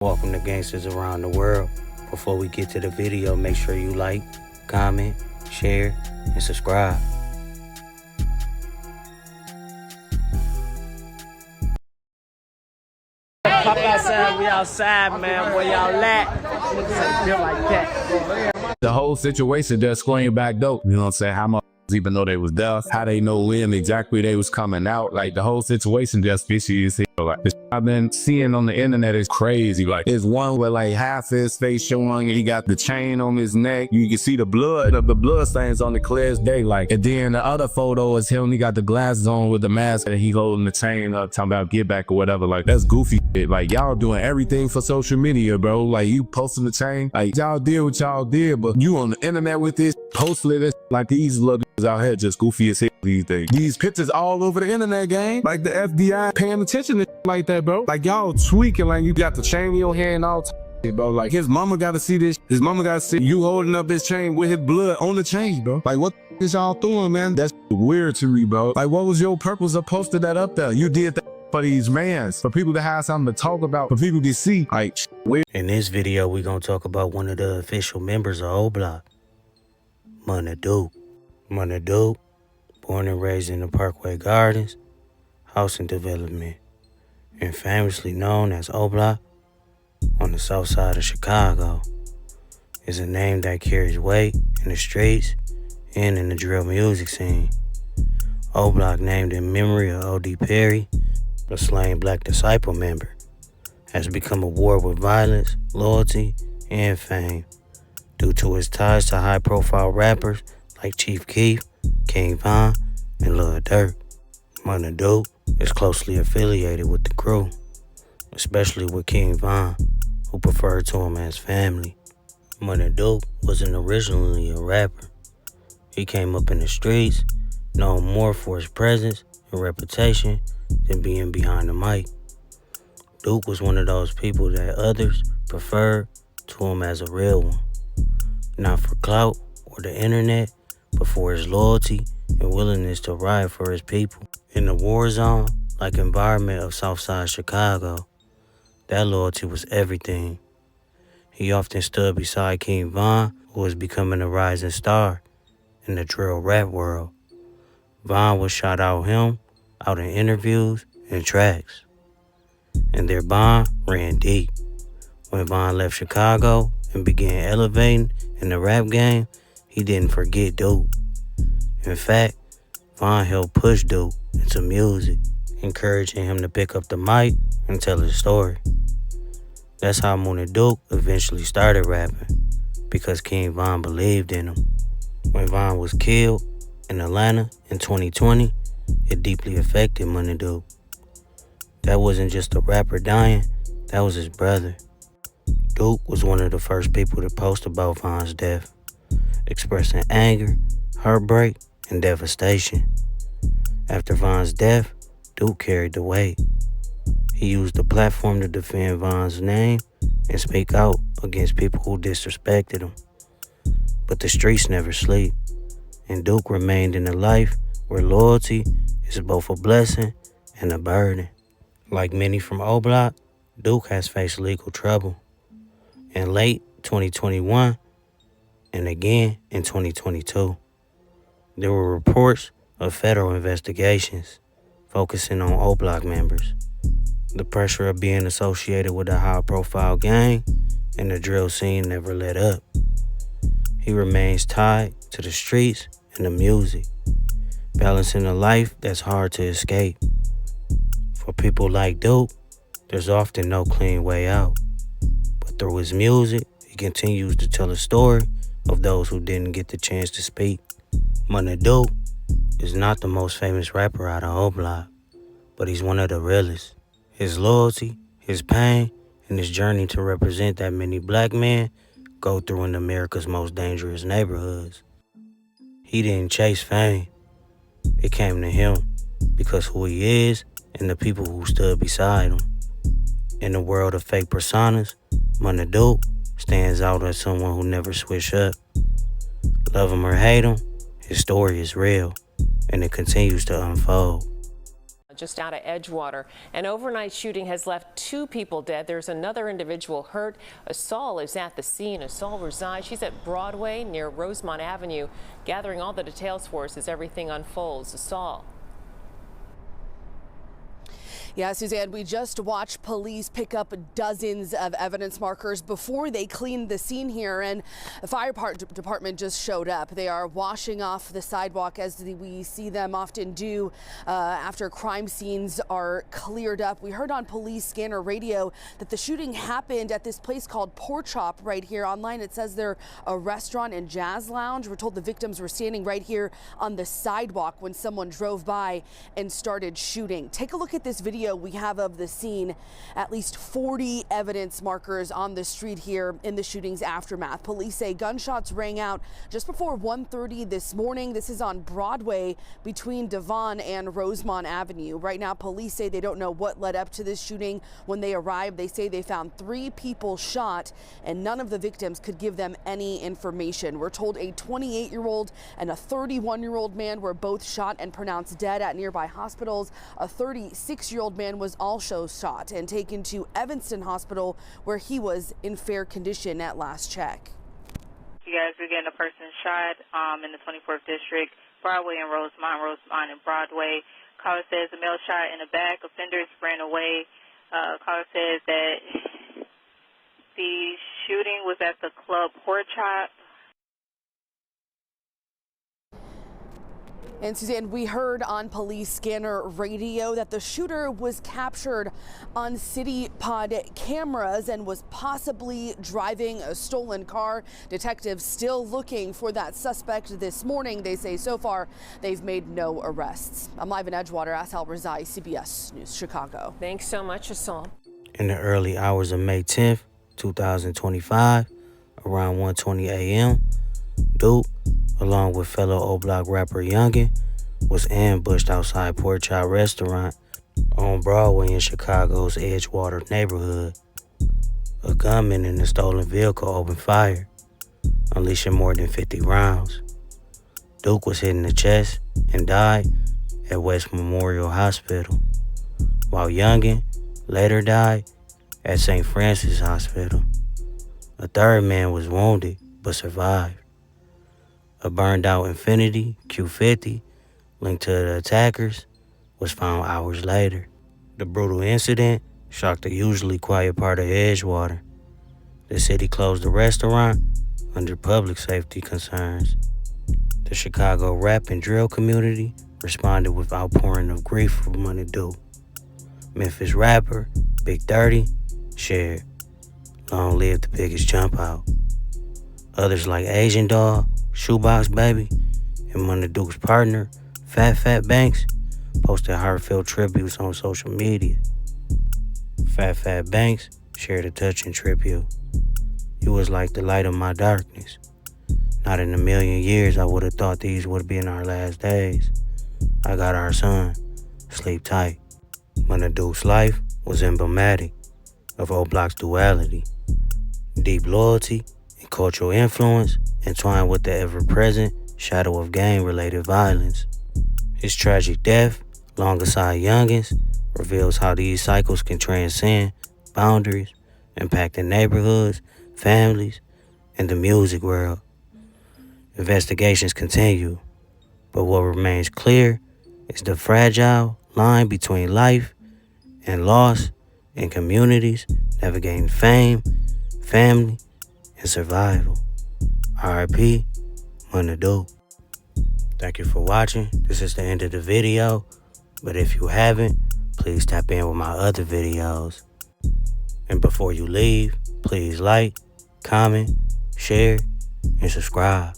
Welcome to Gangsters Around the World. Before we get to the video, make sure you like, comment, share, and subscribe. Pop outside, we outside, man. Where y'all at? Feel like that. The whole situation just screamed back dope. You know what I'm saying? How much even though they was there, how they know when exactly they was coming out. Like the whole situation just fishy as hell. Like the I've been seeing on the internet is crazy. Like there's one where like half his face showing, he got the chain on his neck. You can see the blood stains on the clear as day. Like, and then the other photo is him. He got the glasses on with the mask and he holding the chain up, talking about get back or whatever. Like that's goofy shit. Like y'all doing everything for social media, bro. Like you posting the chain. Like y'all did what y'all did, but you on the internet with this, posting it. Like these little out here just goofy as hell these days. These pictures all over the internet, gang. Like the FBI paying attention to like that, bro. Like y'all tweaking, like you got the chain in your hand all time, bro. Like his mama gotta see this. His mama gotta see you holding up his chain with his blood on the chain, bro. Like what is y'all doing, man? That's weird to me, bro. Like what was your purpose of posting that up there? You did that for these mans, for people to have something to talk about, for people to see. Like weird. In this video, we gonna talk about one of the official members of O Block, Munna Duke. Munna Duke, born and raised in the Parkway Gardens, housing development, and famously known as O Block on the south side of Chicago, is a name that carries weight in the streets and in the drill music scene. O Block, named in memory of O.D. Perry, a slain Black Disciple member, has become a war with violence, loyalty, and fame due to his ties to high-profile rappers like Chief Keef, King Von, and Lil Durk. Munna Duke is closely affiliated with the crew, especially with King Von, who preferred to him as family. Munna Duke wasn't originally a rapper. He came up in the streets, known more for his presence and reputation than being behind the mic. Duke was one of those people that others preferred to him as a real one, not for clout or the internet, but for his loyalty and willingness to ride for his people. In the war zone, like environment of Southside Chicago, that loyalty was everything. He often stood beside King Von, who was becoming a rising star in the drill rap world. Von would shout out him out in interviews and tracks, and their bond ran deep. When Von left Chicago and began elevating in the rap game, he didn't forget Duke. In fact, Von helped push Duke into music, encouraging him to pick up the mic and tell his story. That's how Munna Duke eventually started rapping, because King Von believed in him. When Von was killed in Atlanta in 2020, it deeply affected Munna Duke. That wasn't just a rapper dying, that was his brother. Duke was one of the first people to post about Von's death, expressing anger, heartbreak, and devastation. After Von's death, Duke carried the weight. He used the platform to defend Von's name and speak out against people who disrespected him. But the streets never sleep, and Duke remained in a life where loyalty is both a blessing and a burden. Like many from O Block, Duke has faced legal trouble. In late 2021, and again in 2022. There were reports of federal investigations focusing on O Block members. The pressure of being associated with a high-profile gang and the drill scene never let up. He remains tied to the streets and the music, balancing a life that's hard to escape. For people like Duke, there's often no clean way out. But through his music, he continues to tell a story of those who didn't get the chance to speak. Munna Duke is not the most famous rapper out of O Block, but he's one of the realest. His loyalty, his pain, and his journey to represent that many black men go through in America's most dangerous neighborhoods. He didn't chase fame. It came to him because who he is and the people who stood beside him. In the world of fake personas, Munna Duke stands out as someone who never switched up. Love him or hate him, his story is real, and it continues to unfold. just out of Edgewater. An overnight shooting has left 2 people dead. There's another individual hurt. Asal is at the scene. Asal resides. She's at Broadway near Rosemont Avenue, gathering all the details for us as everything unfolds. Asal. Yeah, Suzanne, we just watched police pick up dozens of evidence markers before they cleaned the scene here, and the fire department just showed up. They are washing off the sidewalk as we see them often do after crime scenes are cleared up. We heard on police scanner radio that the shooting happened at this place called Pork Chop right here. Online it says they're a restaurant and jazz lounge. We're told the victims were standing right here on the sidewalk when someone drove by and started shooting. Take a look at this video we have of the scene. At least 40 evidence markers on the street here in the shooting's aftermath. Police say gunshots rang out just before 1:30 this morning. This is on Broadway between Devon and Rosemont Avenue. Right now, police say they don't know what led up to this shooting. When they arrived, they say they found 3 people shot, and none of the victims could give them any information. We're told a 28-year-old and a 31-year-old man were both shot and pronounced dead at nearby hospitals. A 36-year-old man was also shot and taken to Evanston Hospital, where he was in fair condition at last check. You guys are getting a person shot in the 24th District, Broadway and Rosemont and Broadway. Caller says a male shot in the back. Offenders ran away. Caller says that the shooting was at the club Pork Chop. And Suzanne, we heard on police scanner radio that the shooter was captured on City Pod cameras and was possibly driving a stolen car. Detectives still looking for that suspect this morning. They say so far they've made no arrests. I'm live in Edgewater. Asal Rezai, CBS News, Chicago. Thanks so much, Asal. In the early hours of May 10th, 2025, around 1:20 a.m., Duke, along with fellow O-Block rapper Youngin, was ambushed outside Pork Chop restaurant on Broadway in Chicago's Edgewater neighborhood. A gunman in a stolen vehicle opened fire, unleashing more than 50 rounds. Duke was hit in the chest and died at West Memorial Hospital, while Youngin later died at St. Francis Hospital. A third man was wounded but survived. A burned-out Infiniti Q50 linked to the attackers was found hours later. The brutal incident shocked the usually quiet part of Edgewater. The city closed the restaurant under public safety concerns. The Chicago rap and drill community responded with outpouring of grief for Munna Duke. Memphis rapper Big 30 shared, "Long live the biggest jump out." Others like Asian Dog, Shoebox Baby, and Munna Duke's partner, Fat Banks, posted heartfelt tributes on social media. Fat Banks shared a touching tribute. "You was like the light of my darkness. Not in a million years I would have thought these would have been our last days. I got our son. Sleep tight." Munna Duke's life was emblematic of O-Block's duality. Deep loyalty and cultural influence entwined with the ever-present shadow of gang-related violence. His tragic death, long aside Youngins, reveals how these cycles can transcend boundaries, impacting neighborhoods, families, and the music world. Investigations continue, but what remains clear is the fragile line between life and loss in communities navigating fame, family, and survival. R.I.P. Munna Duke. Thank you for watching. This is the end of the video, but if you haven't, please tap in with my other videos. And before you leave, please like, comment, share, and subscribe.